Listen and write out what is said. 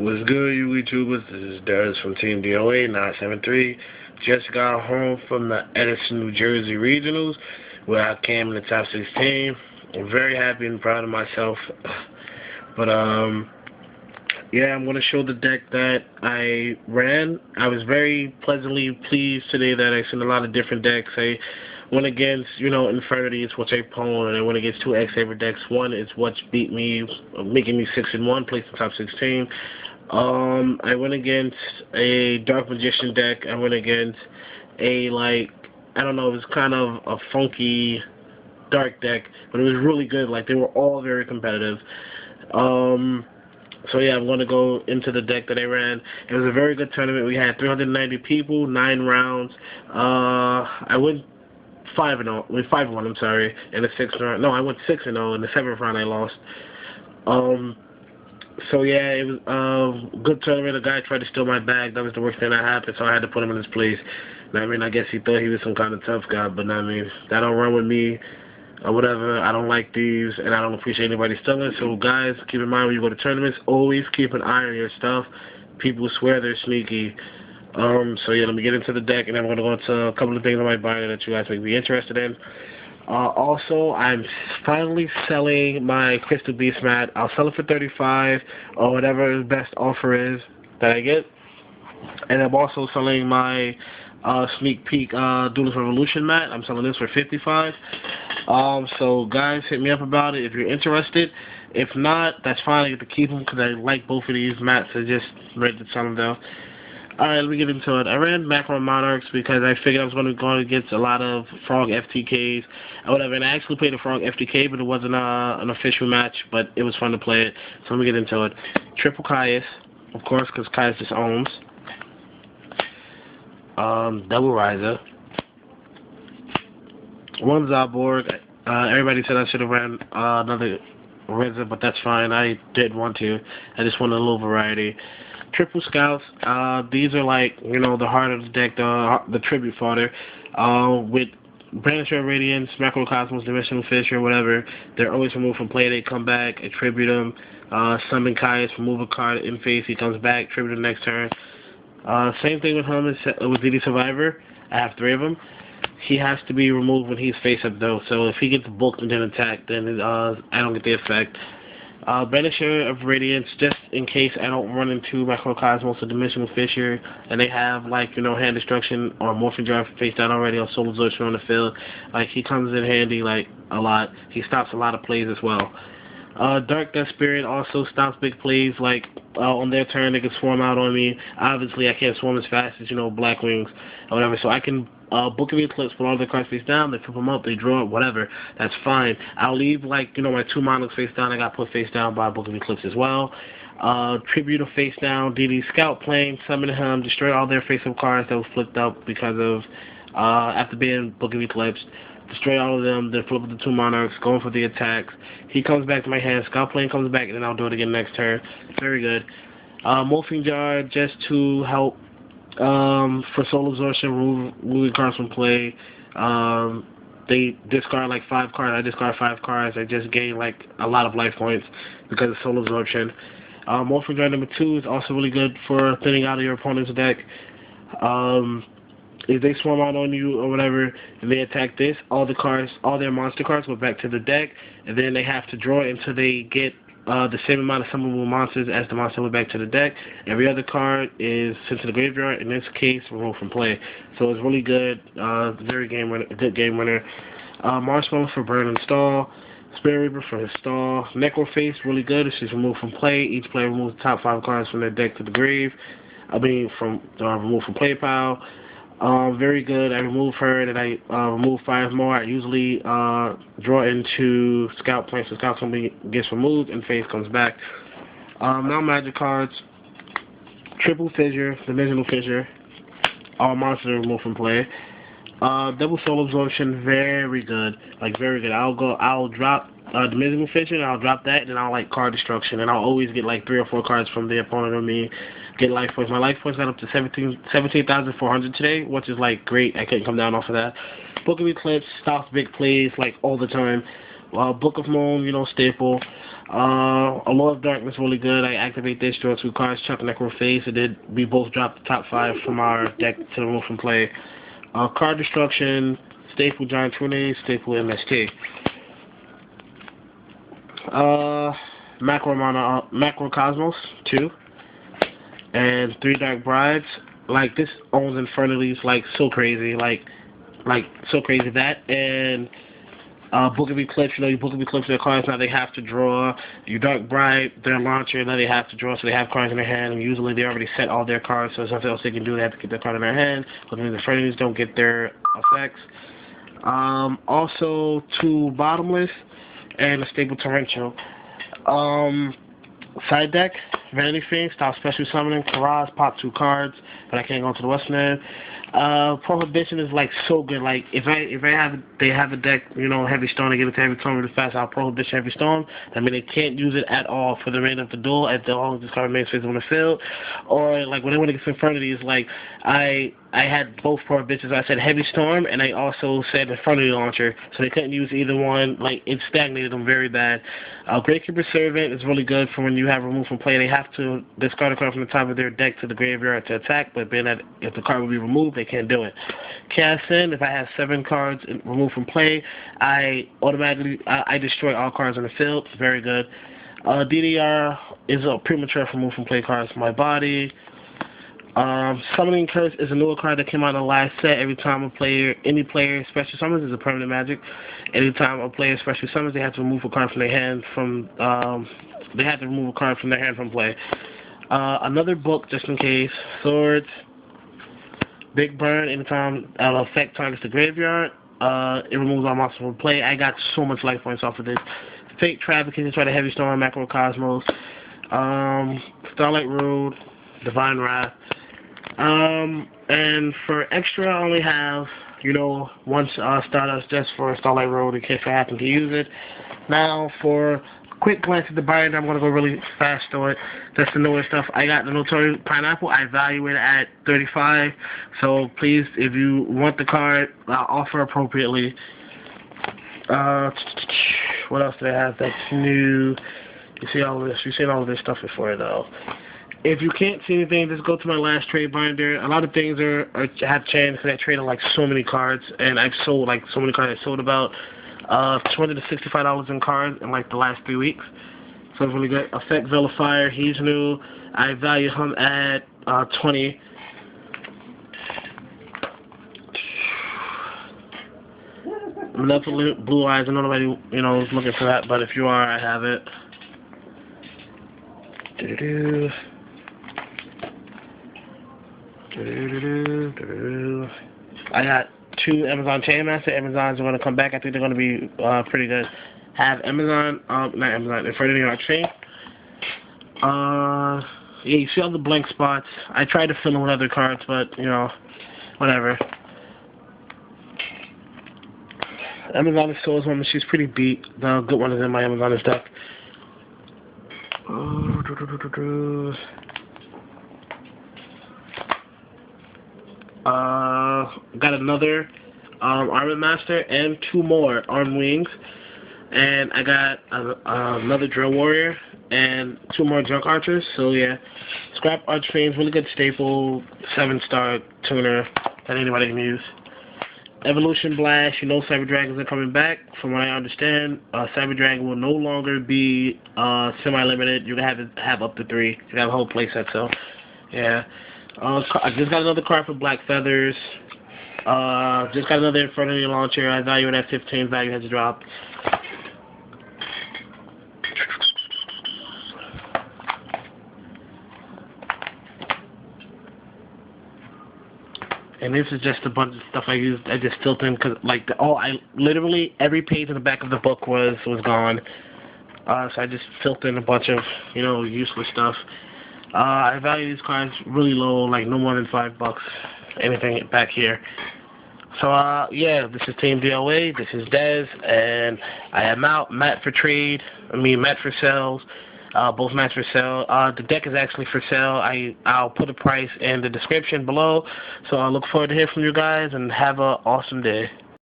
What's good, YouTubers? This is Darius from Team DOA 973. Just got home from the EDiSON, New Jersey Regionals, where I came in the top 16. I'm very happy and proud of myself. But yeah, I'm gonna show the deck that I ran. I was very pleasantly pleased today that I seen a lot of different decks. I went against, infernities, which I pwned, and I went against two X-Saber decks. One is what beat me, making me 6-1, placed in top 16. I went against a Dark Magician deck. I went against a, I don't know, it was kind of a funky dark deck, but it was really good. They were all very competitive. So yeah, I'm going to go into the deck that I ran. It was a very good tournament. We had 390 people, 9 rounds. I went 5-0. 5-1, I'm sorry, in the 6th round. No, I went 6-0 in the 7th round. I lost. So yeah, it was a good tournament. A guy tried to steal my bag. That was the worst thing that happened, so I had to put him in his place. I guess he thought he was some kind of tough guy, but that don't run with me or whatever. I don't like thieves, and I don't appreciate anybody stealing. So guys, keep in mind when you go to tournaments, always keep an eye on your stuff. People swear they're sneaky. So yeah, let me get into the deck, and then I'm gonna go into a couple of things on my binder that you guys may be interested in. Also, I'm finally selling my Crystal Beast mat. I'll sell it for $35 or whatever the best offer is that I get. And I'm also selling my Sneak Peek Duelist Revolution mat. I'm selling this for $55. So guys, hit me up about it if you're interested. If not, that's fine. I get to keep them because I like both of these mats. I just ready to sell them though. Alright, let me get into it. I ran Macro Monarchs because I figured I was going to go against a lot of Frog FTKs or whatever. And I actually played a Frog FTK, but it wasn't an official match, but it was fun to play it. So let me get into it. Triple Caius, of course, because Caius just owns. Double Riser. One Zaborg. Everybody said I should have ran another Reza, but that's fine. I did want to. I just wanted a little variety. Triple Scouts, these are the heart of the deck, the tribute fodder, with Banisher Radiance, Macrocosmos, Dimensional Fissure, whatever. They're always removed from play, they come back, attribute them, summon Caius, remove a card in face, he comes back, tribute the next turn. Same thing with him with DD Survivor. I have 3 of them. He has to be removed when he's face up though, so if he gets booked and then attacked, then I don't get the effect. Banisher of Radiance, just in case I don't run into Macrocosmos or Dimensional Fissure, and they have, Hand Destruction or Morphing Drive face down already, or Soul Absorption on the field. He comes in handy, a lot. He stops a lot of plays as well. Dark Death Spirit also stops big plays, on their turn they can swarm out on me. Obviously, I can't swarm as fast as, blackwings or whatever, so I can Book of Eclipse, put all their cards face down, they flip them up, they draw it, whatever. That's fine. I'll leave, my 2 monarchs face down. I got put face down by Book of Eclipse as well. Tribute of face down, DD Scout Plane, summon him, destroy all their face-up cards that was flipped up because of, after being Book of Eclipse. Destroy all of them, then flip up the 2 monarchs, going for the attacks. He comes back to my hand, Scout Plane comes back, and then I'll do it again next turn. Very good. Morphing Jar, just to help for Soul Absorption, moving cards from play. They discard 5 cards, I discard 5 cards, I just gain a lot of life points because of Soul Absorption. Morphing Jar number 2 is also really good for thinning out of your opponent's deck. If they swarm out on you or whatever, and they attack this, all their monster cards go back to the deck, and then they have to draw until they get the same amount of summonable monsters as the monster went back to the deck. Every other card is sent to the graveyard, in this case, removed from play. So it's really good, very good game winner. Marshmallow for burn and stall. Spirit Reaper for his stall. Necroface, really good. She's removed from play. Each player removes the top 5 cards from their deck to the grave. Removed from play pile. Very good. I remove her, and I remove 5 more. I usually draw into Scout Plane, so Scout Plane gets removed, and face comes back. Now magic cards. Triple Fissure, Dimensional Fissure. All monsters are removed from play. Double Soul Absorption, very good. Very good. I'll drop Dimensional Fissure, and I'll drop that, and then I'll Card Destruction, and I'll always get 3 or 4 cards from the opponent or me. Get life points. My life points got up to 17,400 today, which is great. I couldn't come down off of that. Book of Eclipse stops big plays all the time. Book of Moon, you know, staple. A Lord of Darkness, really good. I activate this, draw 2 cards, chuck Necro Face, and then we both drop the top 5 from our deck to remove from play. Card Destruction, staple Giant Tornado, staple MST. Macrocosmos, 2. And 3 Dark Brides. Like, this owns infernities, like, so crazy. Like so crazy that. And Book of Eclipse, you know, you Book of Eclipse their cards, now they have to draw. You Dark Bride, their launcher, now they have to draw, so they have cards in their hand, and usually they already set all their cards, so there's nothing else they can do, they have to get their card in their hand, but the infernities don't get their effects. Also, 2 Bottomless, and a Stable Torrential. Side deck, Vanity Fiend, stop special summoning, Karaz, pop 2 cards, but I can't go to the Western end. Prohibition is like so good. Like if they have a deck, you know, Heavy Storm, they give it to Heavy Storm really fast. I'll Prohibition Heavy Storm. I mean, they can't use it at all for the remainder of the duel as long as this card remains physically on the field. Or like when they went against Infernity, is like I had both Prohibitions. I said Heavy Storm and I also said Infernity Launcher, so they couldn't use either one. Like it stagnated them very bad. Gravekeeper Servant is really good for when you have removed from play. They have to discard a card from the top of their deck to the graveyard to attack, but being that if the card will be removed, they can't do it. Cast in, if I have 7 cards removed from play, I automatically I destroy all cards on the field. It's very good. DDR is a premature remove from play cards from my body. Summoning Curse is a newer card that came out in the last set. Every time any player special summons is a permanent magic. Anytime a player special summons, they have to remove a card from their hand from play. Another book just in case. Swords. Big Burn, anytime effect targets the graveyard, it removes all monsters from play. I got so much life points off of this. Fake Trafficking, try to Heavy Storm, Macrocosmos, Starlight Road, Divine Wrath. And for extra, I only have, you know, one Stardust just for Starlight Road in case I happen to use it. Now, for quick glance at the binder, I'm going to go really fast through it. That's the newer stuff. I got the Notorious Pineapple. I value it at 35. So please, if you want the card, offer appropriately. What else do they have that's new? You see all of this. You've seen all of this stuff before, though. If you can't see anything, just go to my last trade binder. A lot of things have changed because I traded like so many cards, and I've sold like so many cards. I sold about $20 to $65 in cards in like the last 3 weeks. So it's really good. Effect Vilifier, he's new. I value him at 20. Malevolent Blue Eyes. I know nobody, you know, is looking for that, but if you are, I have it. I got 2 Amazon Chain Master. Amazons are going to come back. I think they're going to be pretty good. Have Amazon, not Amazon, Infernities Chain. Yeah, you see all the blank spots. I tried to fill in with other cards, but, you know, whatever. Amazon Souls Woman, she's pretty beat. The good one is in my Amazon deck. Got another Armor Master and 2 more Armed Wings. And I got another Drill Warrior and 2 more Junk Archers. So yeah, Scrap Archfiends, really good staple, 7-star tuner that anybody can use. Evolution Blast, you know Cyber Dragons are coming back. From what I understand, Cyber Dragon will no longer be semi-limited. You can have up to 3. You can have a whole playset, so yeah. I just got another card for Black Feathers. Just got another Infernity Launcher. I value it at 15. Value has dropped. And this is just a bunch of stuff I used. I just filled in because, like, literally every page in the back of the book was gone. So I just filled in a bunch of, you know, useless stuff. I value these cards really low, like no more than $5. Anything back here. So yeah, this is Team DOA. This is Dez, and I am out. Matt for trade. Matt for sales. Both mats for sale. The deck is actually for sale. I'll put a price in the description below. So I look forward to hearing from you guys, and have an awesome day.